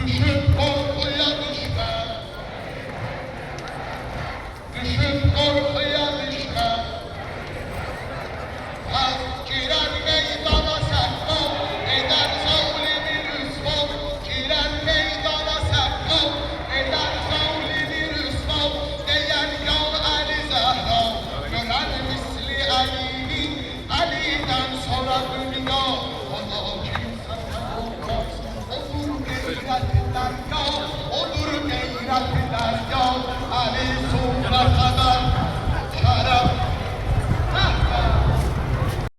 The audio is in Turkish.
Düşüp korkuya düşme. Düşüp korkuya düşme. Hak girer meydana sehpa, eder zavlimi rüsva. Girer meydana sehpa, eder zavlimi rüsva. Değer yol Ali Zehra, gören misli Ali'ni, Ali'den sonra dünya. Ona kimse korkmaz, olur devletler ya.